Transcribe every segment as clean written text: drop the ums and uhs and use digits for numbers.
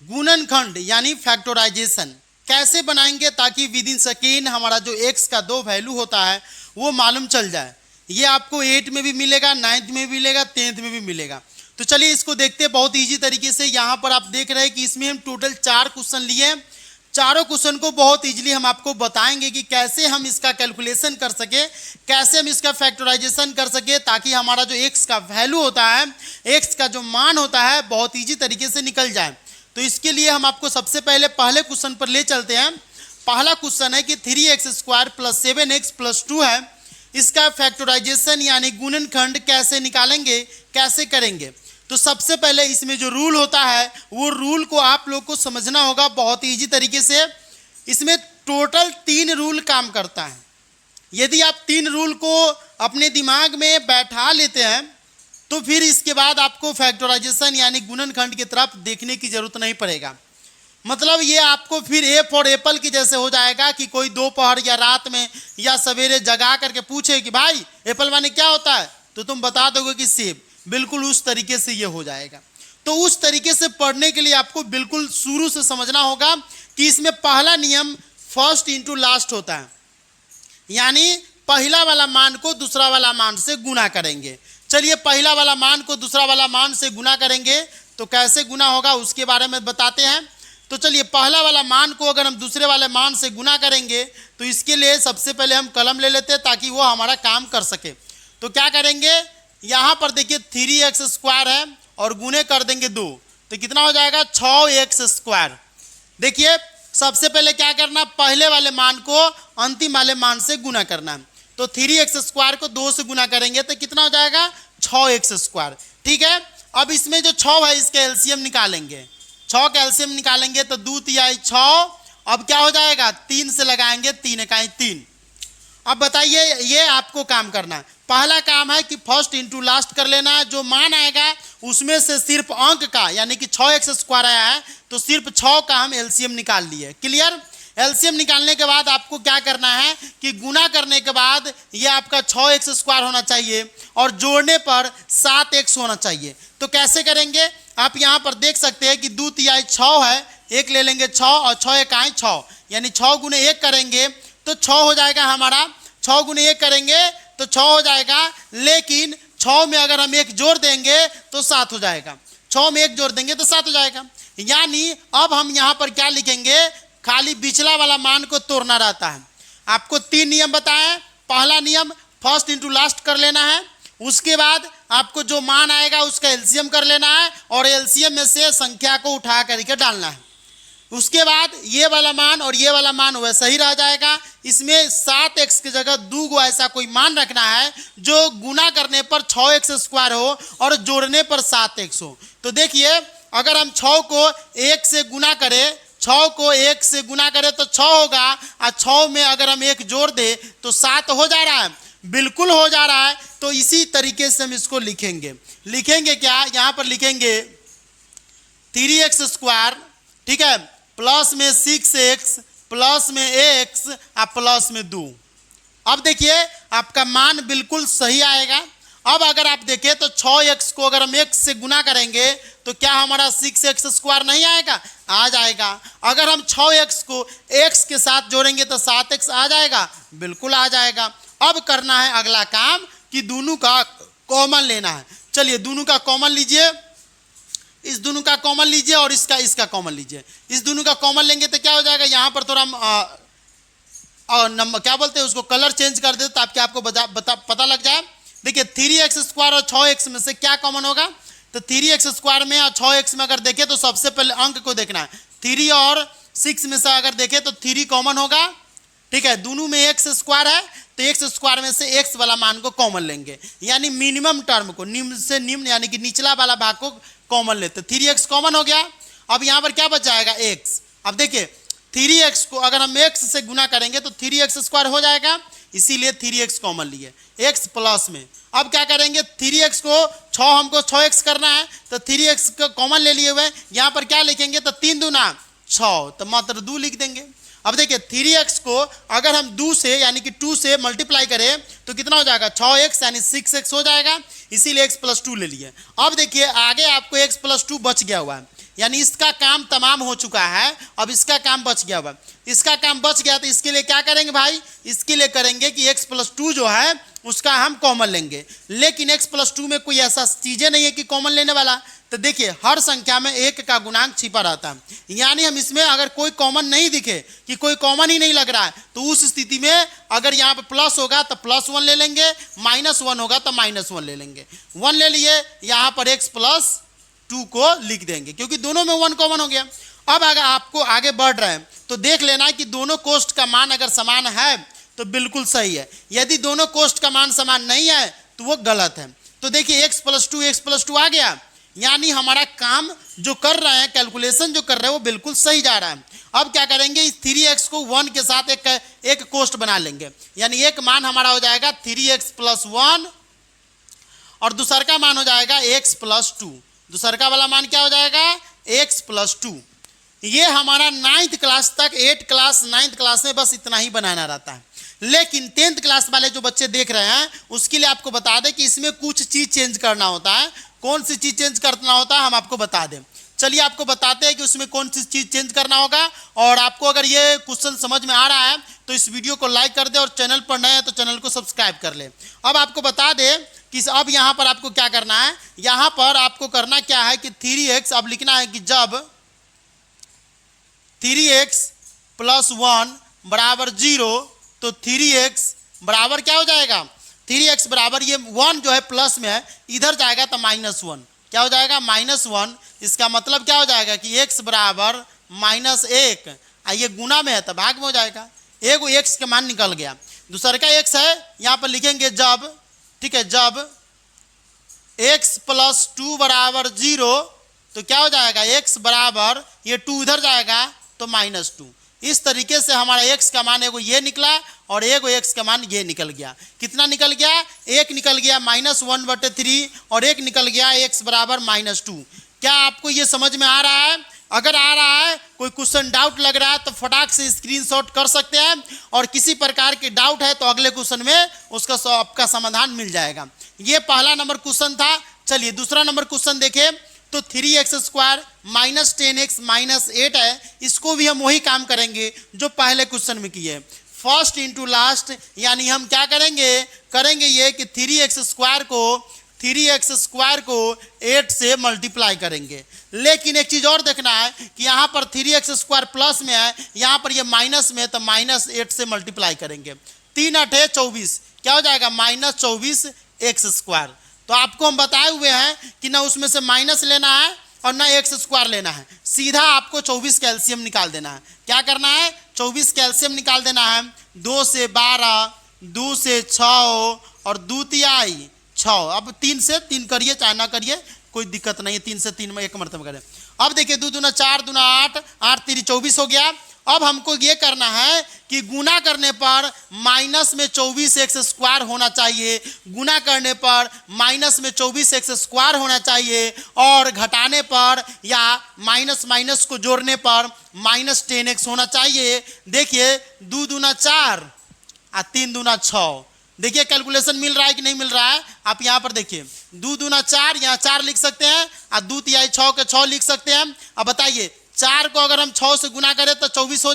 गुणनखंड यानी फैक्टराइजेशन कैसे बनाएंगे ताकि विद इन सेकेंड हमारा जो x का दो वैल्यू होता है वो मालूम चल जाए। ये आपको 8 में भी मिलेगा, 9th में भी मिलेगा, 10th में भी मिलेगा। तो चलिए इसको देखते हैं बहुत इजी तरीके से। यहाँ पर आप देख रहे हैं कि इसमें हम टोटल 4 क्वेश्चन लिए। चारों क्वेश्चन को बहुत इजीली हम आपको बताएंगे कि कैसे हम इसका कैलकुलेशन कर सके, कैसे हम इसका फैक्टराइजेशन कर सके ताकि हमारा जो x का वैल्यू होता है, x का जो मान होता है बहुत इजी तरीके से निकल जाए। तो इसके लिए हम आपको सबसे पहले क्वेश्चन पर ले चलते हैं। पहला क्वेश्चन है कि 3x² + 7x + 2 है, इसका फैक्टराइजेशन यानी गुणनखंड कैसे निकालेंगे, कैसे करेंगे। तो सबसे पहले इसमें जो रूल होता है वो रूल को आप लोग को समझना होगा बहुत इजी तरीके से। इसमें टोटल 3 रूल काम करता है। यदि आप 3 रूल को अपने दिमाग में बैठा लेते हैं तो फिर इसके बाद आपको फैक्टराइजेशन यानी गुणनखंड की तरफ देखने की जरूरत नहीं पड़ेगा। मतलब ये आपको फिर ए फॉर एप्पल की जैसे हो जाएगा कि कोई दोपहर या रात में या सवेरे जगा करके पूछे कि भाई एप्पल माने क्या होता है, तो तुम बता दोगे कि सेब। बिल्कुल उस तरीके से ये हो जाएगा। तो उस तरीके से पढ़ने के लिए आपको बिल्कुल शुरू से समझना होगा कि इसमें पहला नियम फर्स्ट इनटू लास्ट होता है, यानी पहला वाला मान को दूसरा वाला मान से गुना करेंगे। चलिए पहला वाला मान को दूसरा वाला मान से गुना करेंगे तो कैसे गुना होगा उसके बारे में बताते हैं। तो चलिए पहला वाला मान को अगर हम दूसरे वाले मान से गुना करेंगे तो इसके लिए सबसे पहले हम कलम ले लेते हैं ताकि वो हमारा काम कर सके। तो क्या करेंगे, यहाँ पर देखिए 3x² है और गुने कर देंगे 2, तो कितना हो जाएगा 6x²। देखिए सबसे पहले क्या करना, पहले वाले मान को अंतिम वाले मान से गुना करना है। तो 3x² को 2 से गुना करेंगे तो कितना हो जाएगा 6x²। ठीक है, अब इसमें जो 6 है इसके एलसीएम निकालेंगे। 6 का एलसीएम निकालेंगे तो 2 तिहाई 6, अब क्या हो जाएगा 3 से लगाएंगे 3 इकाई 3। अब बताइए ये आपको काम करना है। पहला काम है कि फर्स्ट इनटू लास्ट कर लेना है। जो मान आएगा उसमें से सिर्फ अंक का यानी कि 6x² आया है तो सिर्फ 6 का हम एलसीएम निकाल लिए। क्लियर। एलसीएम निकालने के बाद आपको क्या करना है कि गुना करने के बाद ये आपका 6x² होना चाहिए और जोड़ने पर 7x होना चाहिए। तो कैसे करेंगे, आप यहाँ पर देख सकते हैं कि 2 तिहाई 6 है, 1 ले लेंगे 6 और 6 इकाई 6 यानी 6 गुने 1 करेंगे तो 6 हो जाएगा हमारा। 6 गुने 1 करेंगे तो 6 हो जाएगा, लेकिन 6 में अगर हम 1 जोड़ देंगे तो 7 हो जाएगा। 6 में 1 जोड़ देंगे तो 7 हो जाएगा। यानी अब हम यहाँ पर क्या लिखेंगे, खाली पिछला वाला मान को तोड़ना रहता है। आपको 3 नियम बताएं। पहला नियम फर्स्ट इनटू लास्ट कर लेना है, उसके बाद आपको जो मान आएगा उसका एलसीएम कर लेना है और एलसीएम में से संख्या को उठा करके डालना है। उसके बाद ये वाला मान और ये वाला मान वैसा ही रह जाएगा। इसमें 7x की जगह 2 गो ऐसा कोई मान रखना है जो गुना करने पर 6x² हो और जोड़ने पर 7x हो। तो देखिए अगर हम 6 को 1 से गुना करें, 6 को 1 से गुना करें तो 6 होगा और 6 में अगर हम 1 जोड़ दे तो 7 हो जा रहा है। बिल्कुल हो जा रहा है। तो इसी तरीके से हम इसको लिखेंगे। लिखेंगे क्या, यहाँ पर लिखेंगे 3x², ठीक है, प्लस में 6x प्लस में x और प्लस में 2। अब देखिए आपका मान बिल्कुल सही आएगा। अब अगर आप देखें तो 6x को अगर हम x से गुना करेंगे तो क्या हमारा 6x² नहीं आएगा, आ जाएगा। अगर हम 6x को x के साथ जोड़ेंगे तो 7x आ जाएगा, बिल्कुल आ जाएगा। अब करना है अगला काम कि दोनों का कॉमन लेना है। चलिए दोनों का कॉमन लीजिए, इस दोनों का कॉमन लीजिए और इसका कॉमन लीजिए। इस दोनों का कॉमन लेंगे तो क्या हो जाएगा, यहाँ पर थोड़ा नंबर क्या बोलते हैं उसको कलर चेंज कर देते ताकि आपको पता लग जाए। देखिए 3x² और 6x में से क्या कॉमन होगा, तो 3x² में और 6x में अगर देखें तो सबसे पहले अंक को देखना है। 3 और 6 में से अगर देखें तो 3 कॉमन होगा, ठीक है। दोनों में x² है तो x² में से x वाला मान को कॉमन लेंगे, यानी मिनिमम टर्म को, निम्न से निम्न यानी कि निचला वाला भाग को कॉमन लेते। 3x कॉमन हो गया। अब यहाँ पर क्या बच जाएगा x। अब देखिए 3x को अगर हम x से गुना करेंगे तो 3x² हो जाएगा, इसीलिए 3x कॉमन लिए x प्लस में। अब क्या करेंगे 3x को 6 हमको 6x करना है तो 3x को कॉमन ले लिए हुए, यहाँ पर क्या लिखेंगे तो 3 दूना 6 तो मात्र 2 लिख देंगे। अब देखिए 3x को अगर हम 2 से यानी कि 2 से मल्टीप्लाई करें तो कितना हो जाएगा 6x यानी 6x हो जाएगा, इसीलिए x + 2 ले लिए। अब देखिए आगे आपको x + 2 बच गया हुआ है, यानी इसका काम तमाम हो चुका है, अब इसका काम बच गया। हुआ इसका काम बच गया तो इसके लिए क्या करेंगे भाई, इसके लिए करेंगे कि x+2 जो है उसका हम कॉमन लेंगे, लेकिन x+2 में कोई ऐसा चीज़ें नहीं है कि कॉमन लेने वाला। तो देखिए हर संख्या में एक का गुणांक छिपा रहता है, यानी हम इसमें अगर कोई कॉमन नहीं दिखे कि कोई कॉमन ही नहीं लग रहा है तो उस स्थिति में अगर यहाँ पे प्लस होगा तो +1 ले लेंगे, -1 होगा तो -1 ले लेंगे। 1 ले लिए, यहाँ पर x+2 को लिख देंगे क्योंकि दोनों में 1 कॉमन हो गया। अब अगर आपको आगे बढ़ रहे हैं तो देख लेना कि दोनों कोष्ठ का मान अगर समान है तो बिल्कुल सही है, यदि दोनों कोष्ठ का मान समान नहीं है तो वो गलत है। तो देखिए x+2 आ गया, यानी हमारा काम जो कर रहे हैं, कैलकुलेशन जो कर रहे हैं वो बिल्कुल सही जा रहा है। अब क्या करेंगे, इस 3x को 1 के साथ एक कोष्ठ बना लेंगे, यानी एक मान हमारा हो जाएगा 3x+1 और दूसर का मान हो जाएगा x+2। दूसर का वाला मान क्या हो जाएगा, x+2। ये हमारा 9th क्लास तक, 8th क्लास 9th क्लास में बस इतना ही बनाना रहता है। लेकिन 10th क्लास वाले जो बच्चे देख रहे हैं उसके लिए आपको बता दें कि इसमें कुछ चीज़ चेंज करना होता है। कौन सी चीज़ चेंज करना होता है हम आपको बता दें। चलिए आपको बताते हैं कि उसमें कौन सी चीज़ चेंज करना होगा। और आपको अगर ये क्वेश्चन समझ में आ रहा है तो इस वीडियो को लाइक कर दे और चैनल पर नए हैं तो चैनल को सब्सक्राइब कर ले। अब आपको बता दें कि अब यहाँ पर आपको क्या करना है, यहाँ पर आपको करना क्या है कि 3x अब लिखना है कि जब 3x+1 बराबर 0 तो 3x बराबर क्या हो जाएगा, 3x बराबर ये 1 जो है प्लस में है इधर जाएगा तो -1 क्या हो जाएगा, -1। इसका मतलब क्या हो जाएगा कि x बराबर -1, ये गुना में है तो भाग में हो जाएगा। एक x का मान निकल गया। दूसरा का x है, यहाँ पर लिखेंगे जब, ठीक है, जब x+2 बराबर 0 तो क्या हो जाएगा, x बराबर ये 2 इधर जाएगा तो -2। इस तरीके से हमारा x का मान एगो ये निकला और एगो x का मान ये निकल गया। कितना निकल गया, एक निकल गया -1/3 और एक निकल गया x बराबर -2। क्या आपको ये समझ में आ रहा है? अगर आ रहा है, कोई क्वेश्चन डाउट लग रहा है तो फटाक से स्क्रीनशॉट कर सकते हैं और किसी प्रकार के डाउट है तो अगले क्वेश्चन में उसका आपका समाधान मिल जाएगा। ये पहला नंबर क्वेश्चन था। चलिए दूसरा नंबर क्वेश्चन देखें तो 3x² -10x -8 है। इसको भी हम वही काम करेंगे जो पहले क्वेश्चन में किए, फर्स्ट इंटू लास्ट, यानी हम क्या करेंगे ये कि 3x² को 8 से मल्टीप्लाई करेंगे। लेकिन एक चीज़ और देखना है कि यहाँ पर 3x² प्लस में है, यहाँ पर ये माइनस में है तो -8 से मल्टीप्लाई करेंगे। 3 × 8 = 24 क्या हो जाएगा, -24x²। तो आपको हम बताए हुए हैं कि ना उसमें से माइनस लेना है और ना x² लेना है, सीधा आपको 24 का एलसीएम निकाल देना है। क्या करना है, 24 का एलसीएम निकाल देना है। 2 से 12, 2 से 6 और 2 तिहाई 6। अब 3 से 3 करिए चाहे ना करिए कोई दिक्कत नहीं है, 3 से 3 में एक मरतबा करें। अब देखिए 2 दूना 4, दूना 8, 8 3 24 हो गया। अब हमको ये करना है कि गुना करने पर माइनस में 24x² होना चाहिए, गुना करने पर माइनस में 24x² होना चाहिए और घटाने पर या माइनस को जोड़ने पर -10x होना चाहिए। देखिए 2 दूना 4 और 3 दूना 6। देखिए कैलकुलेशन मिल रहा है कि नहीं मिल रहा है, आप यहाँ पर देखिए 2 दूना 4, यहाँ 4 लिख सकते हैं और 2 तिहाई 6 के 6 लिख सकते हैं। अब बताइए 4 को अगर हम 6 से गुना करें तो 24 हो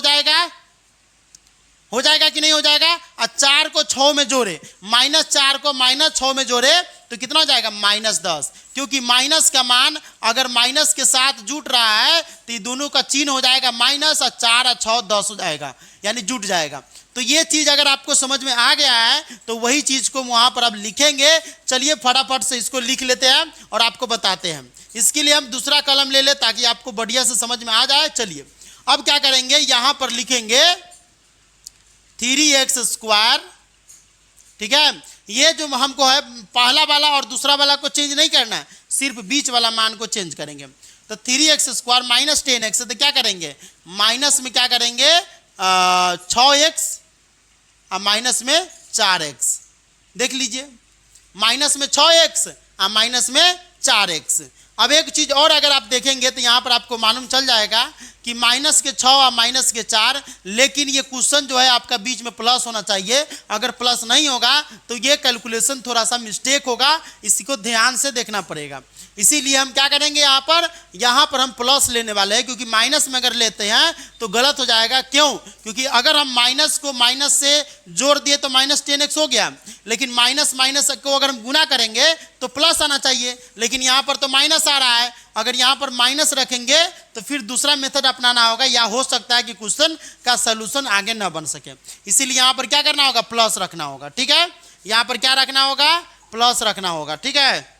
जाएगा कि नहीं हो जाएगा। और 4 को 6 में जोड़े, -4 को -6 में जोड़े तो कितना हो जाएगा, -10। क्योंकि माइनस का मान अगर माइनस के साथ जुट रहा है तो ये दोनों का चिन्ह हो जाएगा माइनस, और 4 और 6 10 हो जाएगा, यानी जुट जाएगा। तो ये चीज़ अगर आपको समझ में आ गया है तो वही चीज़ को वहाँ पर अब लिखेंगे। चलिए फटाफट से इसको लिख लेते हैं और आपको बताते हैं। इसके लिए हम दूसरा कलम ले लें ताकि आपको बढ़िया से समझ में आ जाए। चलिए अब क्या करेंगे, यहाँ पर लिखेंगे 3x², ठीक है। ये जो हमको है पहला वाला और दूसरा वाला को चेंज नहीं करना है, सिर्फ बीच वाला मान को चेंज करेंगे। तो 3x² -10x, तो क्या करेंगे, माइनस में क्या करेंगे 6x और माइनस में 4x। देख लीजिए माइनस में 6x और माइनस में 4x। अब एक चीज़ और अगर आप देखेंगे तो यहाँ पर आपको मालूम चल जाएगा कि माइनस के 6 और माइनस के 4, लेकिन ये क्वेश्चन जो है आपका बीच में प्लस होना चाहिए। अगर प्लस नहीं होगा तो ये कैलकुलेशन थोड़ा सा मिस्टेक होगा, इसी को ध्यान से देखना पड़ेगा। इसीलिए हम क्या करेंगे, यहाँ पर हम प्लस लेने वाले हैं, क्योंकि माइनस में अगर लेते हैं तो गलत हो जाएगा। क्यों? क्योंकि अगर हम माइनस को माइनस से जोड़ दिए तो माइनस 10x हो गया, लेकिन माइनस माइनस को अगर हम गुना करेंगे तो प्लस आना चाहिए, लेकिन यहाँ पर तो माइनस आ रहा है। अगर यहाँ पर माइनस रखेंगे तो फिर दूसरा मेथड अपनाना होगा, या हो सकता है कि क्वेश्चन का सलूशन आगे न बन सके। इसीलिए यहाँ पर क्या करना होगा, प्लस रखना होगा। ठीक है, यहाँ पर क्या रखना होगा, प्लस रखना होगा। ठीक है,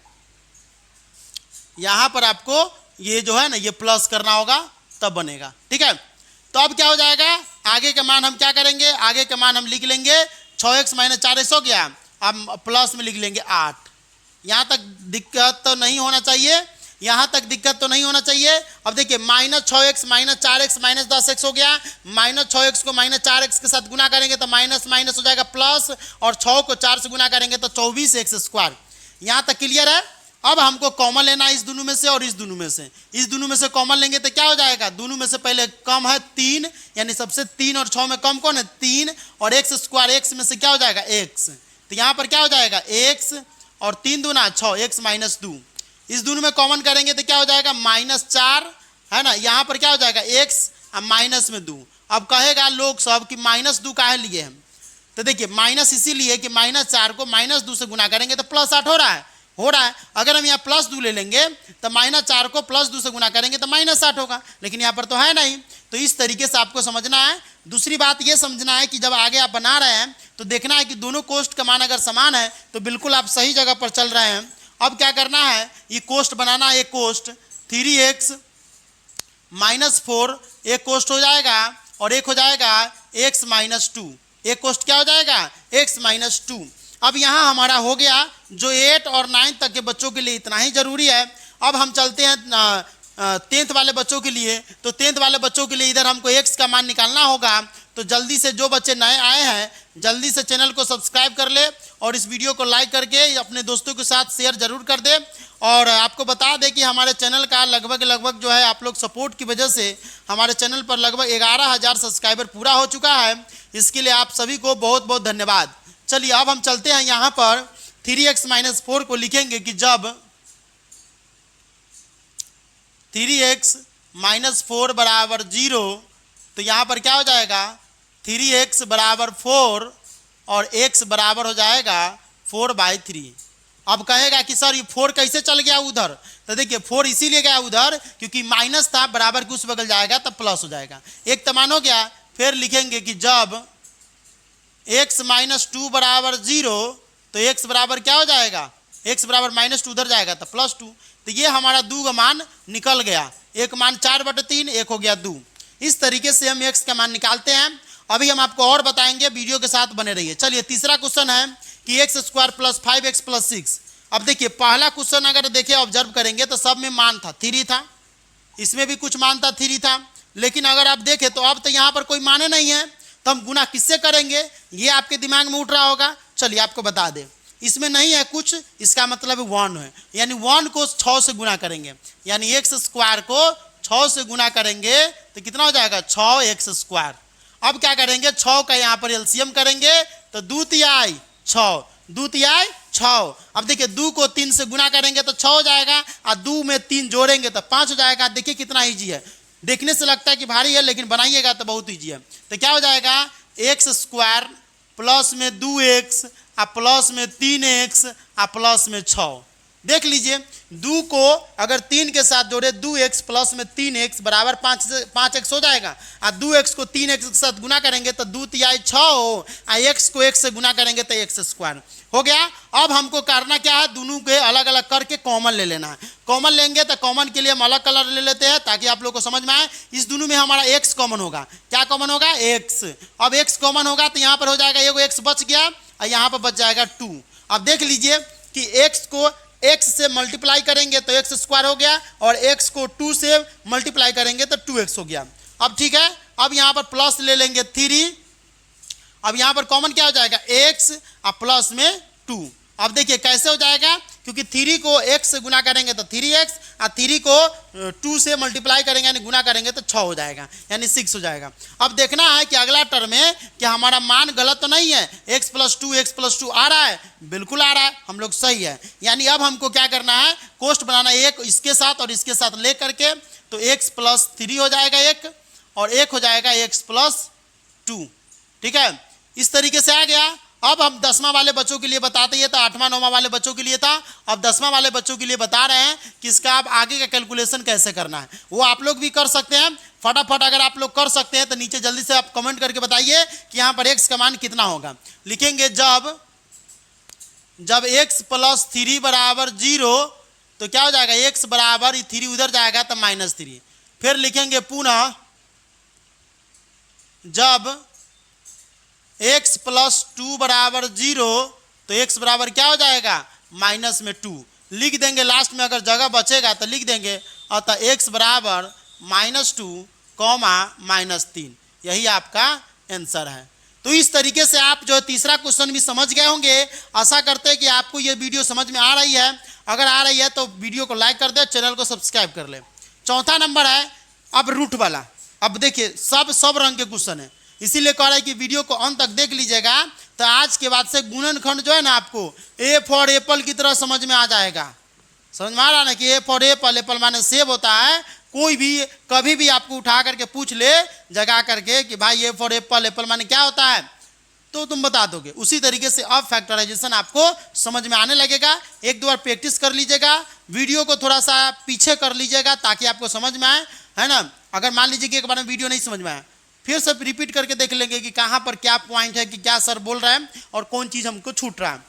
यहां पर आपको ये जो है ना, ये प्लस करना होगा, तब बनेगा। ठीक है, तो अब क्या हो जाएगा, आगे का मान हम क्या करेंगे, आगे का मान हम लिख लेंगे 6x माइनस 4x हो गया, अब प्लस में लिख लेंगे 8। यहां तक दिक्कत तो नहीं होना चाहिए, यहां तक दिक्कत तो नहीं होना चाहिए। अब देखिए minus 6x minus 4x minus 10x हो गया, माइनस 6x को माइनस 4x के साथ गुना करेंगे तो माइनस माइनस हो जाएगा प्लस, और 6 को 4 से गुना करेंगे तो 24x स्क्वायर। यहां तक क्लियर है? अब हमको कॉमन लेना है इस दोनों में से और इस दोनों में से। इस दोनों में से कॉमन लेंगे तो क्या हो जाएगा, दोनों में से पहले कम है 3, यानी सबसे 3 और 6 में कम कौन है, 3, और x स्क्वायर, x में से क्या हो जाएगा, x। तो यहाँ पर क्या हो जाएगा, x और 3 दूना 6, x माइनस 2। इस दोनों में कॉमन करेंगे तो क्या हो जाएगा, -4 है ना। यहाँ पर क्या हो जाएगा, x और माइनस में 2। अब कहेगा लोग सब कि -2 काहे लिए हम, तो देखिए माइनस इसीलिए कि -4 को -2 से गुना करेंगे तो +8 हो रहा है। अगर हम यहाँ +2 ले लेंगे तो -4 को +2 से गुना करेंगे तो -8 होगा, लेकिन यहाँ पर तो है नहीं। तो इस तरीके से आपको समझना है। दूसरी बात ये समझना है कि जब आगे आप बना रहे हैं तो देखना है कि दोनों कोष्ठ का मान अगर समान है तो बिल्कुल आप सही जगह पर चल रहे हैं। अब क्या करना है, ये कोष्ठ बनाना है। एक कोष्ठ 3x माइनस 4 एक कोष्ठ हो जाएगा, और एक हो जाएगा x माइनस 2। एक कोष्ठ क्या हो जाएगा, x माइनस 2। अब यहाँ हमारा हो गया जो 8 और 9 तक के बच्चों के लिए इतना ही जरूरी है। अब हम चलते हैं 10th वाले बच्चों के लिए। तो 10th वाले बच्चों के लिए इधर हमको x का मान निकालना होगा। तो जल्दी से जो बच्चे नए आए हैं जल्दी से चैनल को सब्सक्राइब कर ले, और इस वीडियो को लाइक करके अपने दोस्तों के साथ शेयर जरूर कर दे। और आपको बता दें कि हमारे चैनल का लगभग जो है आप लोग सपोर्ट की वजह से हमारे चैनल पर लगभग 11,000 सब्सक्राइबर पूरा हो चुका है। इसके लिए आप सभी को बहुत बहुत धन्यवाद। चलिए अब हम चलते हैं, यहाँ पर 3x माइनस 4 को लिखेंगे कि जब 3x माइनस 4 बराबर 0, तो यहाँ पर क्या हो जाएगा, 3x बराबर 4 और x बराबर हो जाएगा 4/3। अब कहेगा कि सर ये 4 कैसे चल गया उधर, तो देखिए 4 इसीलिए गया उधर क्योंकि माइनस था, बराबर के उस बगल जाएगा तब प्लस हो जाएगा। एक तो मान हो गया। फिर लिखेंगे कि जब x माइनस 2 बराबर 0, तो x बराबर क्या हो जाएगा, x बराबर -2 उधर जाएगा तो +2। तो ये हमारा 2 का मान निकल गया। एक मान 4/3, एक हो गया 2। इस तरीके से हम x का मान निकालते हैं। अभी हम आपको और बताएंगे, वीडियो के साथ बने रहिए। चलिए तीसरा क्वेश्चन है कि x square plus 5x plus 6। अब देखिए पहला क्वेश्चन अगर देखिए ऑब्जर्व करेंगे तो सब में मान था 3 था, इसमें भी कुछ मान था 3 था, लेकिन अगर आप देखें तो अब तो यहाँ पर कोई माने नहीं है, तो हम गुना किससे करेंगे, ये आपके दिमाग में उठ रहा होगा। चलिए आपको बता दें, इसमें नहीं है कुछ, इसका मतलब 1 है, यानी 1 को 6 से गुना करेंगे, यानी x स्क्वायर को 6 से गुना करेंगे तो कितना हो जाएगा, 6x स्क्वायर। अब क्या करेंगे, 6 का यहाँ पर एलसीएम करेंगे तो 2 तिहाई 6, 2 तिहाई 6। अब देखिए 2 को 3 से गुना करेंगे तो 6 हो जाएगा, और 2 में 3 जोड़ेंगे तो 5 हो जाएगा। देखिए कितना ईजी है, देखने से लगता है कि भारी है लेकिन बनाइएगा तो बहुत ईजी है। तो क्या हो जाएगा, x स्क्वायर प्लस में 2x और प्लस में 3x और प्लस में 6। देख लीजिए 2 को अगर 3 के साथ जोड़े 2x प्लस में 3x बराबर 5x हो जाएगा, और 2x को 3x के साथ गुना करेंगे तो 2 तिहाई 6 हो, और x को x से गुना करेंगे तो x स्क्वायर हो गया। अब हमको करना क्या है, दोनों के अलग अलग करके कॉमन ले लेना है। कॉमन लेंगे तो कॉमन के लिए हम अलग कलर ले लेते हैं ताकि आप लोग को समझ में आए। इस दोनों में हमारा x कॉमन होगा, क्या कॉमन होगा, x। अब x कॉमन होगा तो यहाँ पर हो जाएगा एगो x बच गया, और यहाँ पर बच जाएगा 2। अब देख लीजिए कि x को x से मल्टीप्लाई करेंगे तो x स्क्वायर हो गया, और x को 2 से मल्टीप्लाई करेंगे तो 2x हो गया। अब ठीक है, अब यहाँ पर प्लस ले लेंगे 3। अब यहाँ पर कॉमन क्या हो जाएगा, x और प्लस में 2। अब देखिए कैसे हो जाएगा, क्योंकि 3 को x से गुना करेंगे तो 3x और 3 को 2 से मल्टीप्लाई करेंगे यानी गुना करेंगे तो 6 हो जाएगा यानी 6 हो जाएगा। अब देखना है कि अगला टर्म में कि हमारा मान गलत तो नहीं है, x + 2 आ रहा है, बिल्कुल आ रहा है, हम लोग सही है। यानी अब हमको क्या करना है, कोष्ट बनाना है, एक इसके साथ और इसके साथ ले करके, तो x + 3 हो जाएगा एक, और एक हो जाएगा x + 2। ठीक है, इस तरीके से आ गया। अब हम 10वां वाले बच्चों के लिए बताते हैं, तो 8वां 9वां वाले बच्चों के लिए था, अब 10वां वाले बच्चों के लिए बता रहे हैं कि इसका आप आगे का कैलकुलेशन कैसे करना है। वो आप लोग भी कर सकते हैं फटाफट। अगर आप लोग कर सकते हैं तो नीचे जल्दी से आप कमेंट करके बताइए कि यहाँ पर x का मान कितना होगा। लिखेंगे जब x + 3 = 0 तो क्या हो जाएगा, x बराबर 3 उधर जाएगा तो -3। फिर लिखेंगे पुनः जब x + 2 = 0 तो x बराबर क्या हो जाएगा, -2 लिख देंगे। लास्ट में अगर जगह बचेगा तो लिख देंगे, अतः x बराबर -2, -3, यही आपका आंसर है। तो इस तरीके से आप जो तीसरा क्वेश्चन भी समझ गए होंगे। आशा करते हैं कि आपको ये वीडियो समझ में आ रही है। अगर आ रही है तो वीडियो को लाइक कर दे, चैनल को सब्सक्राइब कर ले। चौथा नंबर है अब रूट वाला। अब देखिए सब रंग के क्वेश्चन है, इसीलिए कह रहा है कि वीडियो को अंत तक देख लीजिएगा। तो आज के बाद से गुणनखंड जो है ना, आपको ए फॉर एप्पल की तरह समझ में आ जाएगा। समझ में आ रहा है ना कि ए फॉर एप्पल, एप्पल माने सेब होता है। कोई भी कभी भी आपको उठा करके पूछ ले जगा करके कि भाई ए फॉर एप्पल, एप्पल माने क्या होता है, तो तुम बता दोगे। उसी तरीके से अब फैक्टराइजेशन आपको समझ में आने लगेगा। एक दो बार प्रैक्टिस कर लीजिएगा, वीडियो को थोड़ा सा पीछे कर लीजिएगा ताकि आपको समझ में आए, है ना। अगर मान लीजिए कि एक बार में वीडियो नहीं समझ में आया, फिर सब रिपीट करके देख लेंगे कि कहाँ पर क्या पॉइंट है, कि क्या सर बोल रहा है और कौन चीज़ हमको छूट रहा है।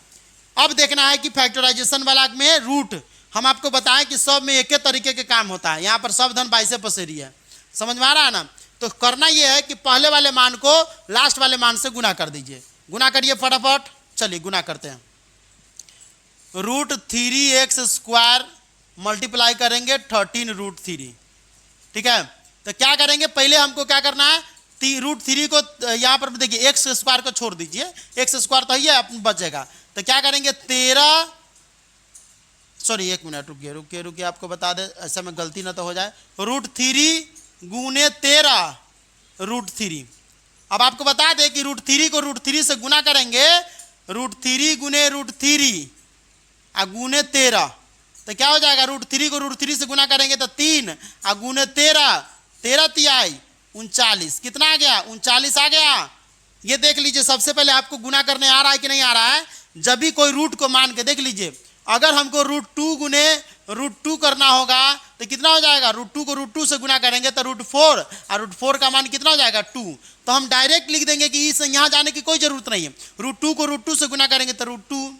अब देखना है कि फैक्टराइजेशन वाला में रूट हम आपको बताएं कि सब में एक ही तरीके के काम होता है। यहाँ पर सब धन 22 से पसेरी है, समझ में आ रहा है ना। तो करना ये है कि पहले वाले मान को लास्ट वाले मान से गुना कर दीजिए। गुना करिए फटाफट, चलिए गुना करते हैं। √3x² मल्टीप्लाई करेंगे 13√3। ठीक है, तो क्या करेंगे, पहले हमको क्या करना है, √3 को यहाँ पर देखिए x² को छोड़ दीजिए, x² तो ही है बचेगा। तो क्या करेंगे 13, सॉरी 1 मिनट रुकिए आपको बता दे, ऐसा में गलती ना तो हो जाए। √3 गुने 13 √3। अब आपको बता दें कि √3 को √3 से गुना करेंगे, √3 गुने √3 गुने 13, तो क्या हो जाएगा, √3 को √3 से गुना करेंगे तो 3 गुने 13, 13 तिहाई 39, कितना आ गया, 39 आ गया। ये देख लीजिए, सबसे पहले आपको गुना करने आ रहा है कि नहीं आ रहा है। जब भी कोई रूट को मान के देख लीजिए, अगर हमको √2 गुने √2 करना होगा तो कितना हो जाएगा, √2 को √2 से गुना करेंगे तो √4, और √4 का मान कितना हो जाएगा 2। तो हम डायरेक्ट लिख देंगे कि इस यहाँ जाने की कोई जरूरत नहीं है। √2 को √2 से गुना करेंगे तो √2,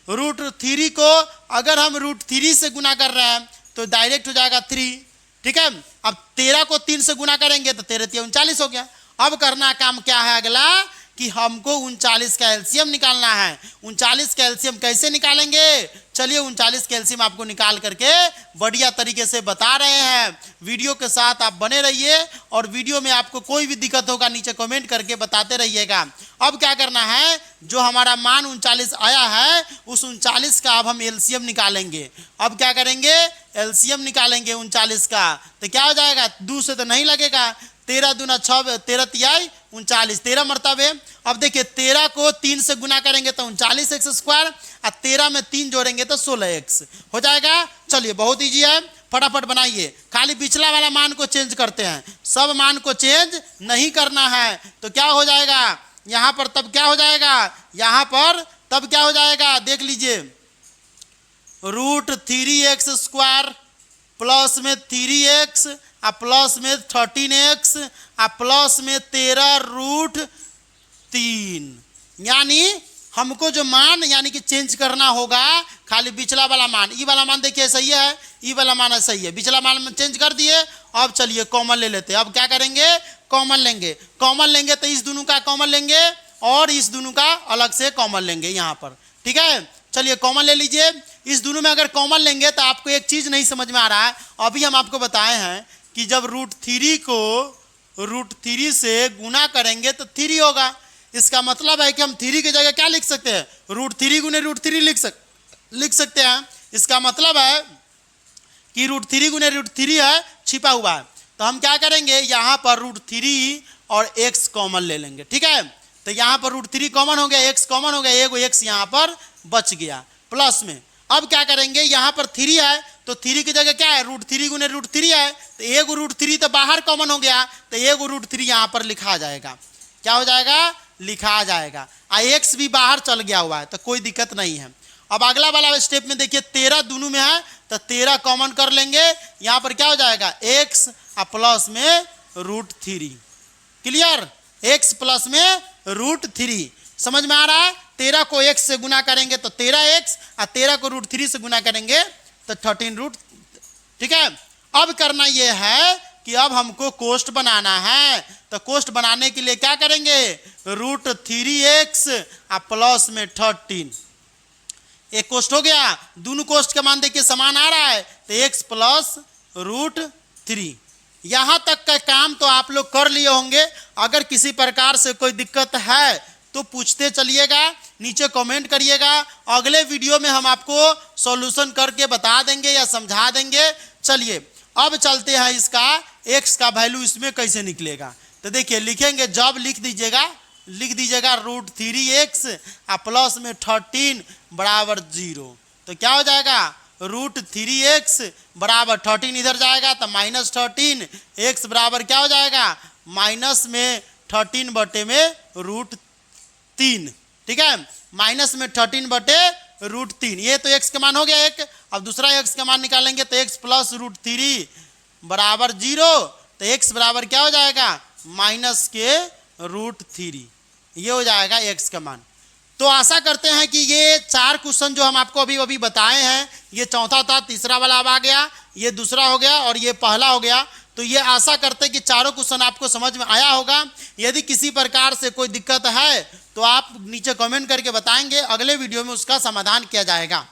√3 को अगर हम √3 से गुना कर रहे हैं तो डायरेक्ट हो जाएगा 3। ठीक है, अब 13 को 3 से गुना करेंगे तो 13 3 39 हो गया। अब करना काम क्या है अगला, कि हमको 39 का एलसीएम निकालना है। 39 का एलसीएम कैसे निकालेंगे, चलिए 39 का एलसीएम आपको निकाल करके बढ़िया तरीके से बता रहे हैं। वीडियो के साथ आप बने रहिए, और वीडियो में आपको कोई भी दिक्कत होगा नीचे कमेंट करके बताते रहिएगा। अब क्या करना है, जो हमारा मान 39 आया है उस 39 का अब हम एलसीएम निकालेंगे। अब क्या करेंगे, एलसीएम निकालेंगे 39 का, तो क्या हो जाएगा, 2 से तो नहीं लगेगा, 13 दूना 6, 13 तिहाई 39, 13 मरतबे। अब देखिए 13 को 3 से गुना करेंगे तो 39x², और 13 में 3 जोड़ेंगे तो 16x हो जाएगा। चलिए बहुत ईजी है, फटाफट बनाइए। खाली पिछला वाला मान को चेंज करते हैं, सब मान को चेंज नहीं करना है। तो क्या हो जाएगा यहाँ पर, तब क्या हो जाएगा यहाँ पर, तब क्या हो जाएगा देख लीजिए, √3x² प्लस में 3x आ प्लस में 13x आ प्लस में 13√3। यानी हमको जो मान यानी कि चेंज करना होगा, खाली पिछला वाला मान, ई वाला मान देखिए सही है, ई वाला मान सही है, पिछला मान में चेंज कर दिए। अब चलिए कॉमन ले लेते हैं। अब क्या करेंगे, कॉमन लेंगे। कॉमन लेंगे तो इस दोनों का कॉमन लेंगे और इस दोनों का अलग से कॉमन लेंगे यहाँ पर। ठीक है, चलिए कॉमन ले लीजिए। इस दोनों में अगर कॉमन लेंगे तो आपको एक चीज़ नहीं समझ में आ रहा है, अभी हम आपको बताए हैं कि जब √3 को √3 से गुना करेंगे तो 3 होगा। इसका मतलब है कि हम 3 की जगह क्या लिख सकते हैं, √3 गुने √3 लिख सकते हैं। इसका मतलब है कि √3 गुने √3 है, छिपा हुआ है। तो हम क्या करेंगे, यहाँ पर √3 और x कॉमन ले लेंगे, ठीक है। तो यहाँ पर √3 कॉमन हो गया, x कॉमन हो गया, एगो x यहाँ पर बच गया प्लस में। अब क्या करेंगे, यहाँ पर 3 है तो 3 की जगह क्या है, √3 गुने √3 है, तो एगो √3 तो बाहर कॉमन हो गया, तो एगो √3 यहाँ पर लिखा जाएगा। क्या हो जाएगा, लिखा जाएगा। x भी बाहर चल गया हुआ है तो कोई दिक्कत नहीं है। अब अगला वाला स्टेप में देखिए 13 दोनों में है तो 13 कॉमन कर लेंगे, यहाँ पर क्या हो जाएगा, x प्लस में √3। क्लियर, x प्लस में √3 समझ में आ रहा है। 13 को x से गुना करेंगे तो 13x और 13 को √3 से गुना करेंगे तो 13 ठीक है। अब करना यह है कि अब हमको कोष्ट बनाना है, तो कोष्ट बनाने के लिए क्या करेंगे, √3x प्लस में 13। एक कोष्ट हो गया, दोनों कोष्ट का मान देखिए समान आ रहा है तो x प्लस √3। यहां तक का काम तो आप लोग कर लिए होंगे। अगर किसी प्रकार से कोई दिक्कत है तो पूछते चलिएगा, नीचे कमेंट करिएगा। अगले वीडियो में हम आपको सॉल्यूशन करके बता देंगे या समझा देंगे। चलिए अब चलते हैं, इसका x का वैल्यू इसमें कैसे निकलेगा। तो देखिए लिखेंगे, जब लिख दीजिएगा √3x प्लस में 13 बराबर 0। तो क्या हो जाएगा, √3x बराबर 13 इधर जाएगा तो -13, x बराबर क्या हो जाएगा, माइनस में 13 बटे में √3, ठीक है, माइनस में 13 बटे √3। ये तो x का मान हो गया एक। अब दूसरा x का मान निकालेंगे तो x प्लस √3 बराबर 0, तो x बराबर क्या हो जाएगा, माइनस के √3। ये हो जाएगा x का मान। तो आशा करते हैं कि ये 4 क्वेश्चन जो हम आपको अभी अभी बताए हैं, ये चौथा था, तीसरा वाला अब आ गया, ये दूसरा हो गया और ये पहला हो गया। तो ये आशा करते हैं कि चारों क्वेश्चन आपको समझ में आया होगा। यदि किसी प्रकार से कोई दिक्कत है तो आप नीचे कमेंट करके बताएंगे, अगले वीडियो में उसका समाधान किया जाएगा।